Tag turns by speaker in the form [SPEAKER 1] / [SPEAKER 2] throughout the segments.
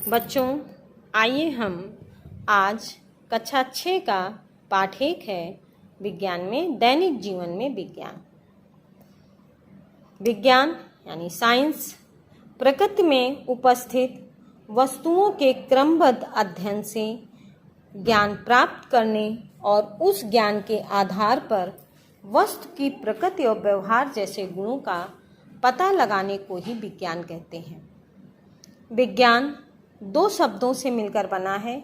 [SPEAKER 1] बच्चों, आइए हम आज कक्षा 6 का पाठ 1 है विज्ञान में दैनिक जीवन में विज्ञान। विज्ञान यानी साइंस प्रकृति में उपस्थित वस्तुओं के क्रमबद्ध अध्ययन से ज्ञान प्राप्त करने और उस ज्ञान के आधार पर वस्तु की प्रकृति और व्यवहार जैसे गुणों का पता लगाने को ही विज्ञान कहते हैं। विज्ञान 2 शब्दों से मिलकर बना है,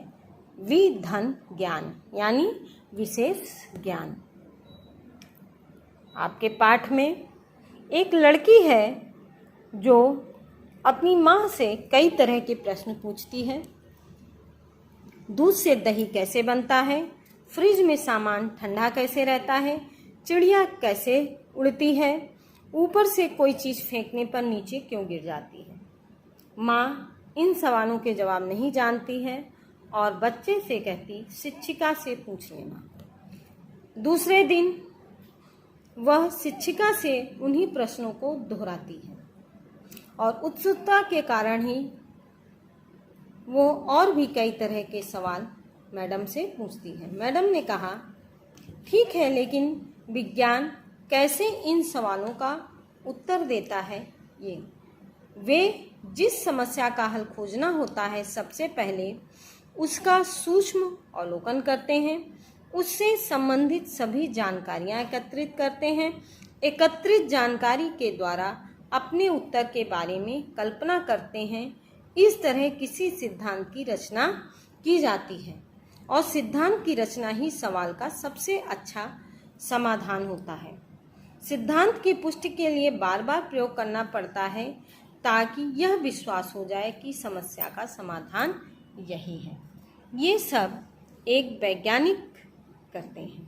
[SPEAKER 1] विधन ज्ञान यानी विशेष ज्ञान। आपके पाठ में एक लड़की है जो अपनी माँ से कई तरह के प्रश्न पूछती है। दूध से दही कैसे बनता है, फ्रिज में सामान ठंडा कैसे रहता है, चिड़िया कैसे उड़ती है, ऊपर से कोई चीज़ फेंकने पर नीचे क्यों गिर जाती है। माँ इन सवालों के जवाब नहीं जानती है और बच्चे से कहती शिक्षिका से पूछ लेना। दूसरे दिन वह शिक्षिका से उन्हीं प्रश्नों को दोहराती है और उत्सुकता के कारण ही वो और भी कई तरह के सवाल मैडम से पूछती है। मैडम ने कहा, ठीक है, लेकिन विज्ञान कैसे इन सवालों का उत्तर देता है। वे जिस समस्या का हल खोजना होता है, सबसे पहले उसका सूक्ष्म अवलोकन करते हैं, उससे संबंधित सभी जानकारियां एकत्रित करते हैं। एकत्रित जानकारी के द्वारा अपने उत्तर के बारे में कल्पना करते हैं। इस तरह किसी सिद्धांत की रचना की जाती है और सिद्धांत की रचना ही सवाल का सबसे अच्छा समाधान होता है। सिद्धांत की पुष्टि के लिए बार बार प्रयोग करना पड़ता है ताकि यह विश्वास हो जाए कि समस्या का समाधान यही है। ये सब एक वैज्ञानिक करते हैं।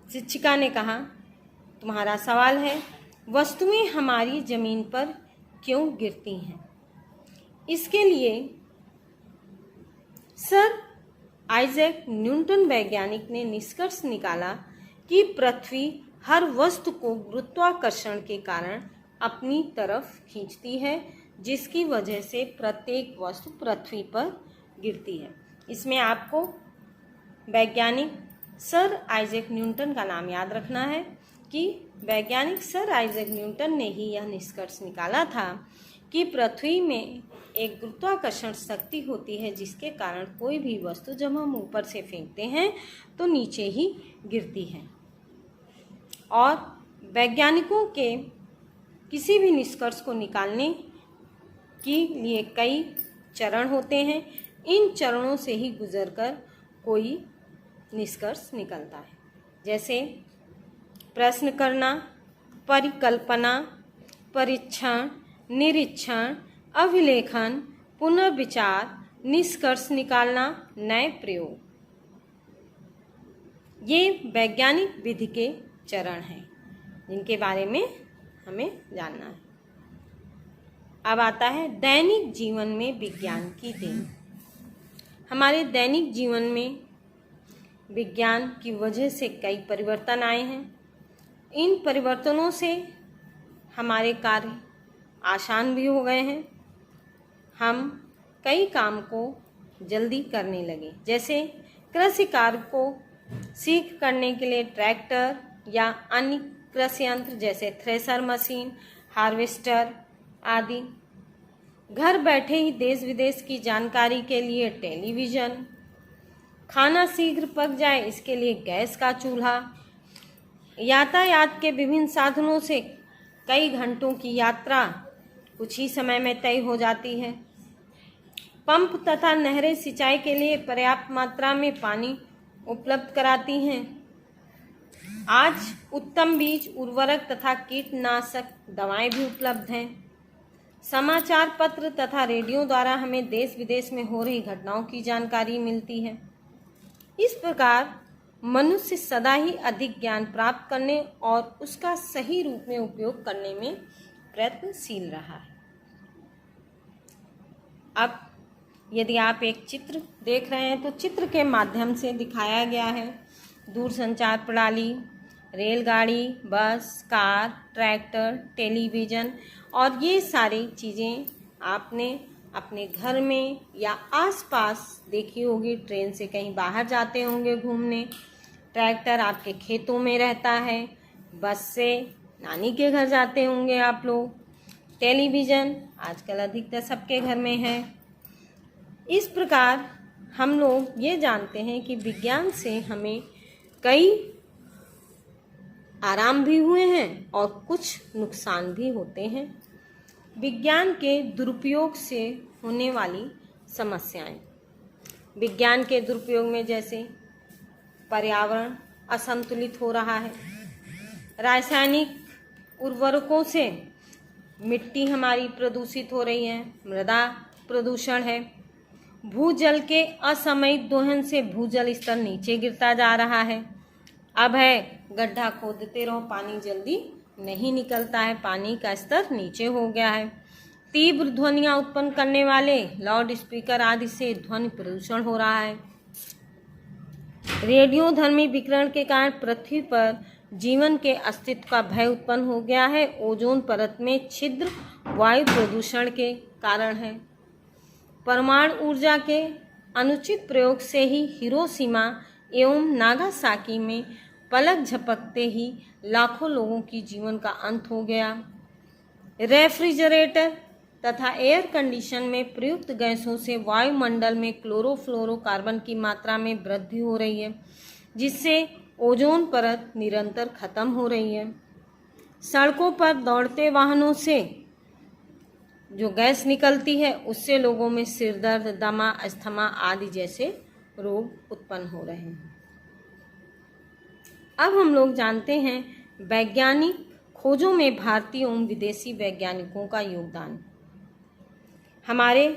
[SPEAKER 1] शिक्षिका ने कहा, तुम्हारा सवाल है, वस्तुएं हमारी जमीन पर क्यों गिरती हैं। इसके लिए सर आइजैक न्यूटन वैज्ञानिक ने निष्कर्ष निकाला कि पृथ्वी हर वस्तु को गुरुत्वाकर्षण के कारण अपनी तरफ खींचती है, जिसकी वजह से प्रत्येक वस्तु पृथ्वी पर गिरती है। इसमें आपको वैज्ञानिक सर आइजैक न्यूटन का नाम याद रखना है कि वैज्ञानिक सर आइजैक न्यूटन ने ही यह निष्कर्ष निकाला था कि पृथ्वी में एक गुरुत्वाकर्षण शक्ति होती है, जिसके कारण कोई भी वस्तु जब हम ऊपर से फेंकते हैं तो नीचे ही गिरती है। और वैज्ञानिकों के किसी भी निष्कर्ष को निकालने के लिए कई चरण होते हैं। इन चरणों से ही गुजरकर कोई निष्कर्ष निकलता है, जैसे प्रश्न करना, परिकल्पना, परीक्षण, निरीक्षण, अभिलेखन, पुनर्विचार, निष्कर्ष निकालना, नए प्रयोग। ये वैज्ञानिक विधि के चरण हैं जिनके बारे में हमें जानना है। अब आता है दैनिक जीवन में विज्ञान की देन। हमारे दैनिक जीवन में विज्ञान की वजह से कई परिवर्तन आए हैं। इन परिवर्तनों से हमारे कार्य आसान भी हो गए हैं। हम कई काम को जल्दी करने लगे, जैसे कृषि कार्य को शीघ्र करने के लिए ट्रैक्टर या अन्य कृषि यंत्र जैसे थ्रेसर मशीन, हार्वेस्टर आदि। घर बैठे ही देश विदेश की जानकारी के लिए टेलीविज़न, खाना शीघ्र पक जाए इसके लिए गैस का चूल्हा, यातायात के विभिन्न साधनों से कई घंटों की यात्रा कुछ ही समय में तय हो जाती है। पंप तथा नहरें सिंचाई के लिए पर्याप्त मात्रा में पानी उपलब्ध कराती हैं। आज उत्तम बीज, उर्वरक तथा कीटनाशक दवाएं भी उपलब्ध हैं। समाचार पत्र तथा रेडियो द्वारा हमें देश विदेश में हो रही घटनाओं की जानकारी मिलती है। इस प्रकार मनुष्य सदा ही अधिक ज्ञान प्राप्त करने और उसका सही रूप में उपयोग करने में प्रयत्नशील रहा है। अब यदि आप एक चित्र देख रहे हैं तो चित्र के माध्यम से दिखाया गया है दूरसंचार प्रणाली, रेलगाड़ी, बस, कार, ट्रैक्टर, टेलीविज़न और ये सारी चीज़ें आपने अपने घर में या आसपास देखी होगी, ट्रेन से कहीं बाहर जाते होंगे घूमने, ट्रैक्टर आपके खेतों में रहता है, बस से नानी के घर जाते होंगे आप लोग, टेलीविज़न आजकल अधिकतर सबके घर में है। इस प्रकार हम लोग ये जानते हैं कि विज्ञान से हमें कई आराम भी हुए हैं और कुछ नुकसान भी होते हैं। विज्ञान के दुरुपयोग से होने वाली समस्याएं। विज्ञान के दुरुपयोग में जैसे पर्यावरण असंतुलित हो रहा है, रासायनिक उर्वरकों से मिट्टी हमारी प्रदूषित हो रही है, मृदा प्रदूषण है, भूजल के असामयिक दोहन से भूजल स्तर नीचे गिरता जा रहा है। अब है गड्ढा खोदते रहो, पानी जल्दी नहीं निकलता है, पानी का स्तर नीचे हो गया है। तीव्र ध्वनियाँ उत्पन्न करने वाले लाउड स्पीकर आदि से ध्वनि प्रदूषण हो रहा है। रेडियोधर्मी विकिरण के कारण पृथ्वी पर जीवन के अस्तित्व का भय उत्पन्न हो गया है। ओजोन परत में छिद्र वायु प्रदूषण के कारण है। परमाणु ऊर्जा के अनुचित प्रयोग से ही हिरोशिमा एवं नागासाकी में पलक झपकते ही लाखों लोगों की जीवन का अंत हो गया। रेफ्रिजरेटर तथा एयर कंडीशन में प्रयुक्त गैसों से वायुमंडल में क्लोरोफ्लोरोकार्बन की मात्रा में वृद्धि हो रही है, जिससे ओजोन परत निरंतर खत्म हो रही है। सड़कों पर दौड़ते वाहनों से जो गैस निकलती है उससे लोगों में सिर दर्द, दमा, अस्थमा आदि जैसे रोग उत्पन्न हो रहे हैं। अब हम लोग जानते हैं वैज्ञानिक खोजों में भारतीय एवं विदेशी वैज्ञानिकों का योगदान। हमारे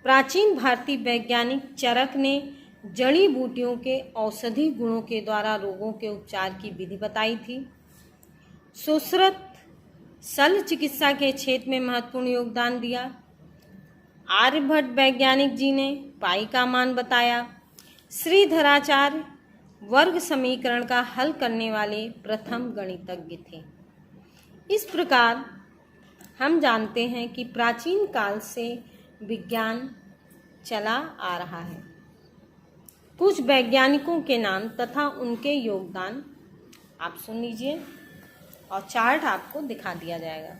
[SPEAKER 1] प्राचीन भारतीय वैज्ञानिक चरक ने जड़ी बूटियों के औषधि गुणों के द्वारा रोगों के उपचार की विधि बताई थी। सुश्रुत शल्य चिकित्सा के क्षेत्र में महत्वपूर्ण योगदान दिया। आर्यभट्ट वैज्ञानिक जी ने पाई का मान बताया। श्रीधराचार्य वर्ग समीकरण का हल करने वाले प्रथम गणितज्ञ थे। इस प्रकार हम जानते हैं कि प्राचीन काल से विज्ञान चला आ रहा है। कुछ वैज्ञानिकों के नाम तथा उनके योगदान आप सुन लीजिए और चार्ट आपको दिखा दिया जाएगा।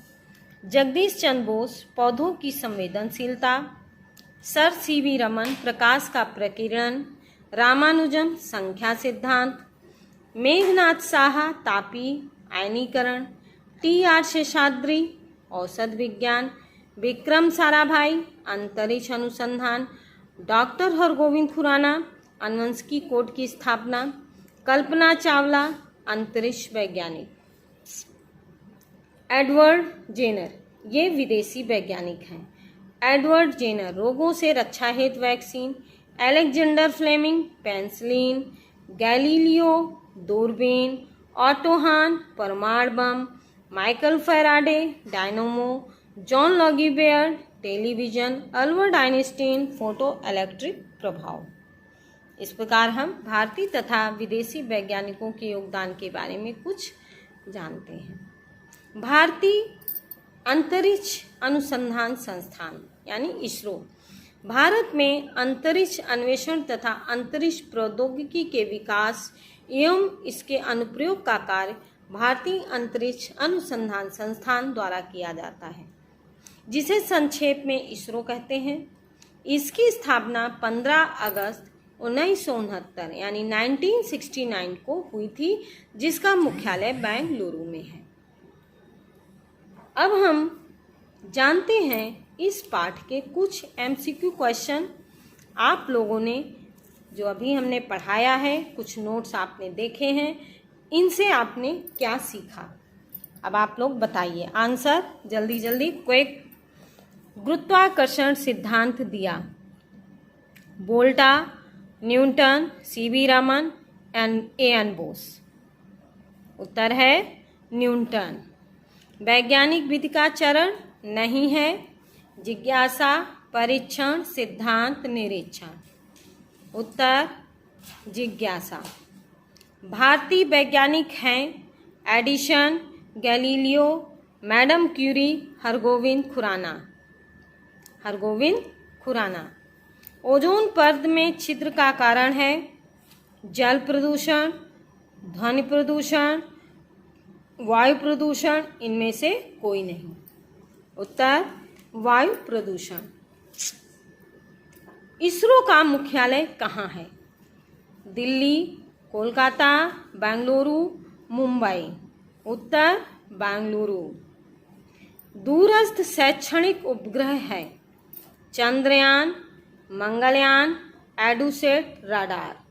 [SPEAKER 1] जगदीश चंद्र बोस, पौधों की संवेदनशीलता। सर सीवी रमन, प्रकाश का प्रकीर्णन। रामानुजम, संख्या सिद्धांत। मेघनाथ साहा, तापी आयनीकरण। टी.आर. शेषाद्री, औषध विज्ञान। विक्रम साराभाई, अंतरिक्ष अनुसंधान। डॉक्टर हरगोविंद खुराना, अनुवंशिकी कोड की स्थापना। कल्पना चावला, अंतरिक्ष वैज्ञानिक। एडवर्ड जेनर, ये विदेशी वैज्ञानिक हैं। एडवर्ड जेनर, रोगों से रक्षा हेतु vaccine. Alexander Fleming, penicillin. Galileo, दूरबीन। ऑटो हान, परमाणु बम। Michael Faraday, dynamo. John Logie Baird, television. Albert Einstein, photo electric प्रभाव। इस प्रकार हम भारतीय तथा विदेशी वैज्ञानिकों के योगदान के बारे में कुछ जानते हैं। भारतीय अंतरिक्ष अनुसंधान संस्थान यानी इसरो भारत में अंतरिक्ष अन्वेषण तथा अंतरिक्ष प्रौद्योगिकी के विकास एवं इसके अनुप्रयोग का कार्य भारतीय अंतरिक्ष अनुसंधान संस्थान द्वारा किया जाता है, जिसे संक्षेप में इसरो कहते हैं। इसकी स्थापना 15 अगस्त 1969 यानी 1969 को हुई थी, जिसका मुख्यालय बेंगलुरु में है। अब हम जानते हैं इस पाठ के कुछ MCQ क्वेश्चन। आप लोगों ने जो अभी हमने पढ़ाया है, कुछ नोट्स आपने देखे हैं, इनसे आपने क्या सीखा, अब आप लोग बताइए आंसर जल्दी जल्दी क्विक। गुरुत्वाकर्षण सिद्धांत दिया Volta, Newton, CV Raman and A.N. Bose. उत्तर है न्यूटन। वैज्ञानिक विधि का चरण नहीं है। जिज्ञासा, परीक्षण, सिद्धांत, निरीक्षण। उत्तर जिज्ञासा। भारतीय वैज्ञानिक हैं Edison, Galileo, madam Curie, Hargobind Khorana. Hargobind Khorana. Ozone परत में छिद्र का कारण है जल प्रदूषण, ध्वनि प्रदूषण, वायु प्रदूषण, इनमें से कोई नहीं। उत्तर वायु प्रदूषण। इसरो का मुख्यालय कहाँ है? दिल्ली, कोलकाता, बेंगलुरु, मुंबई। उत्तर बेंगलुरु। दूरस्थ शैक्षणिक उपग्रह है चंद्रयान, मंगलयान, एडुसेट, राडार।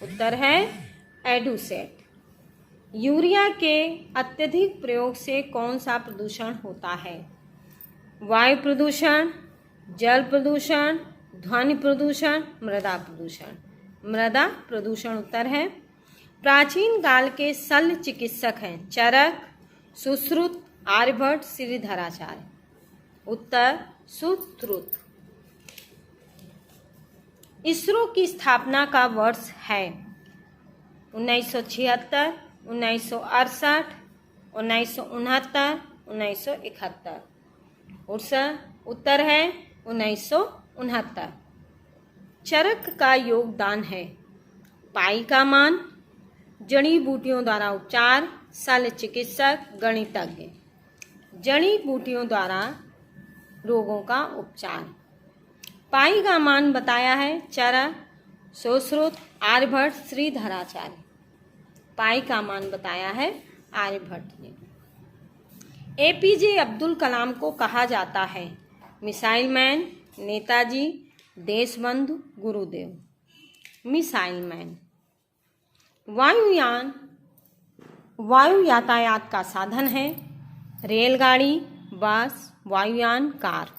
[SPEAKER 1] उत्तर है एडुसेट। यूरिया के अत्यधिक प्रयोग से कौन सा प्रदूषण होता है? वायु प्रदूषण, जल प्रदूषण, ध्वनि प्रदूषण, मृदा प्रदूषण। मृदा प्रदूषण उत्तर है। प्राचीन काल के शल्य चिकित्सक हैं चरक, सुश्रुत, आर्यभट्ट, श्रीधराचार्य। उत्तर सुश्रुत। इसरो की स्थापना का वर्ष है 1976, 1968, 1969, 1971। उत्तर है 1969। चरक का योगदान है पाई का मान, जड़ी बूटियों द्वारा उपचार, शल्य चिकित्सक, गणितज्ञ। जड़ी बूटियों द्वारा रोगों का उपचार। पाई का मान बताया है चरक, सुश्रुत, आर्यभट्ट, श्रीधराचार्य। पाई का मान बताया है आर्यभट्ट ने। एपीजे अब्दुल कलाम को कहा जाता है मिसाइल मैन, नेताजी, देशबंधु, गुरुदेव। Missile man. वायुयान वायु यातायात का साधन है रेलगाड़ी, बस, वायुयान, कार।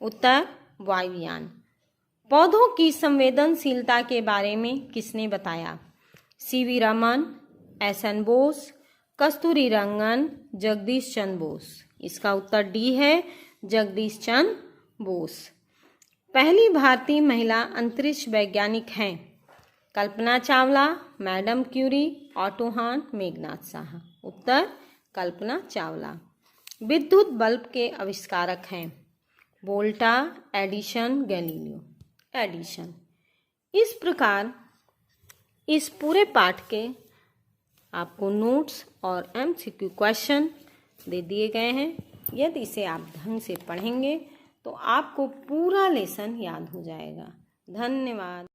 [SPEAKER 1] उत्तर वायुयान। पौधों की संवेदनशीलता के बारे में किसने बताया? सीवी रमन, एसएन बोस, कस्तूरी रंगन, जगदीश चंद्र बोस। इसका उत्तर डी है जगदीश चंद्र बोस। पहली भारतीय महिला अंतरिक्ष वैज्ञानिक हैं Kalpana Chawla, madam Curie, auto हान, मेघनाथ साहा। उत्तर कल्पना चावला। विद्युत बल्ब के आविष्कारक हैं वोल्टा, एडिसन, गैलीलियो। एडिसन। इस प्रकार इस पूरे पाठ के आपको नोट्स और एमसीक्यू क्वेश्चन दे दिए गए हैं। यदि इसे आप ढंग से पढ़ेंगे तो आपको पूरा लेसन याद हो जाएगा। धन्यवाद।